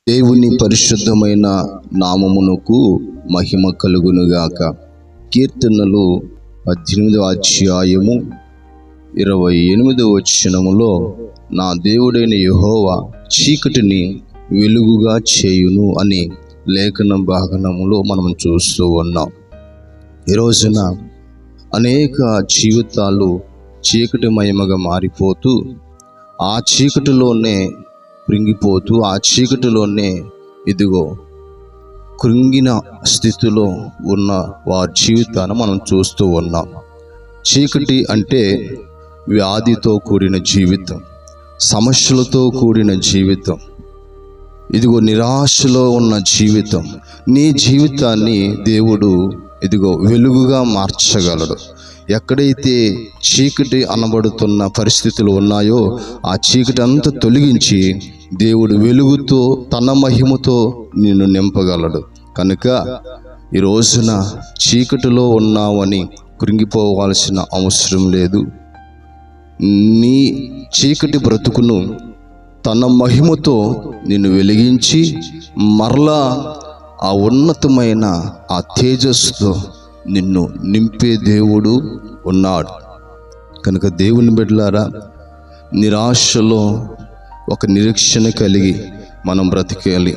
దేవుని పరిశుద్ధమైన నామమునకు మహిమ కలుగునుగాక. కీర్తనలు 18వ అధ్యాయము 28వ వచనములో, నా దేవుడైన యెహోవా చీకటిని వెలుగుగా చేయును అని లేఖన భాగములో మనం చూస్తూ ఉన్నాం. ఈ రోజున అనేక జీవితాలు చీకటిమయముగా మారిపోతూ, ఆ చీకటిలోనే కృంగిపోతూ, ఆ చీకటిలోనే ఇదిగో కృంగిన స్థితిలో ఉన్న వారి జీవితాన్ని మనం చూస్తూ ఉన్నాం. చీకటి అంటే వ్యాధితో కూడిన జీవితం, సమస్యలతో కూడిన జీవితం, ఇదిగో నిరాశలో ఉన్న జీవితం. నీ జీవితాన్ని దేవుడు ఇదిగో వెలుగుగా మార్చగలడు. ఎక్కడైతే చీకటి అనబడుతున్న పరిస్థితులు ఉన్నాయో, ఆ చీకటి అంతా తొలగించి దేవుడు వెలుగుతో తన మహిమతో నిన్ను నింపగలడు. కనుక ఈ రోజున చీకటిలో ఉన్నావని కృంగిపోవాల్సిన అవసరం లేదు. నీ చీకటి బ్రతుకును తన మహిమతో నిన్ను వెలిగించి మరలా ఆ ఉన్నతమైన ఆ తేజస్సుతో నిన్ను నింపే దేవుడు ఉన్నాడు. కనుక దేవుని బిడ్డలారా, నిరాశలో ఒక నిరీక్షణ కలిగి మనం బ్రతికేయాలి.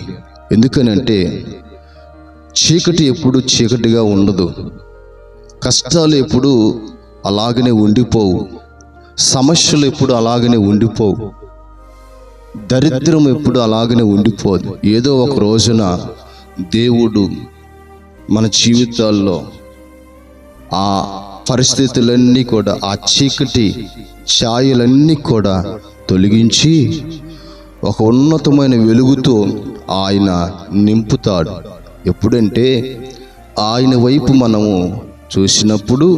ఎందుకనంటే చీకటి ఎప్పుడు చీకటిగా ఉండదు, కష్టాలు ఎప్పుడు అలాగనే ఉండిపోవు, సమస్యలు ఎప్పుడు అలాగనే ఉండిపోవు, దరిద్రం ఎప్పుడు అలాగనే ఉండిపోదు. ఏదో ఒక రోజున దేవుడు మన జీవితాల్లో ఆ పరిస్థితులన్నీ కూడా, ఆ చీకటి ఛాయలన్నీ కూడా తొలగించి ఒక ఉన్నతమైన వెలుగుతో ఆయన నింపుతాడు. ఎప్పుడంటే ఆయన వైపు మనము చూసినప్పుడు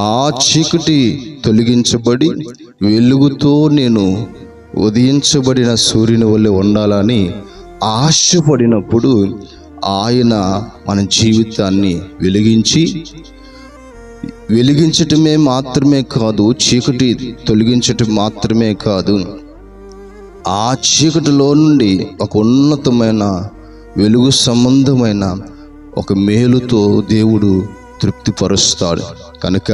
ఆ చీకటి తొలగించబడి వెలుగుతో నేను ఉదయించబడిన సూర్యుని వలె ఉండాలని ఆశపడినప్పుడు ఆయన మన జీవితాన్ని వెలిగించటమే మాత్రమే కాదు, చీకటి తొలగించటం మాత్రమే కాదు, ఆ చీకటిలో నుండి ఒక ఉన్నతమైన వెలుగు సంబంధమైన ఒక మేలుతో దేవుడు తృప్తిపరుస్తాడు. కనుక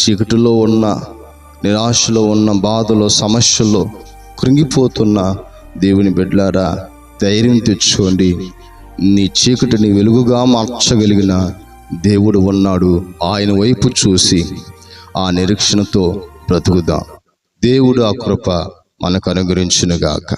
చీకటిలో ఉన్న, నిరాశలో ఉన్న, బాధలో, సమస్యలో కృంగిపోతున్న దేవుని బిడ్డలారా, ధైర్యం తెచ్చుకోండి. నీ చీకటిని వెలుగుగా మార్చగలిగిన దేవుడు ఉన్నాడు. ఆయన వైపు చూసి ఆ నిరీక్షణతో బ్రతుకుదాం. దేవుడు ఆ కృప మనకు అనుగ్రహించునుగాక.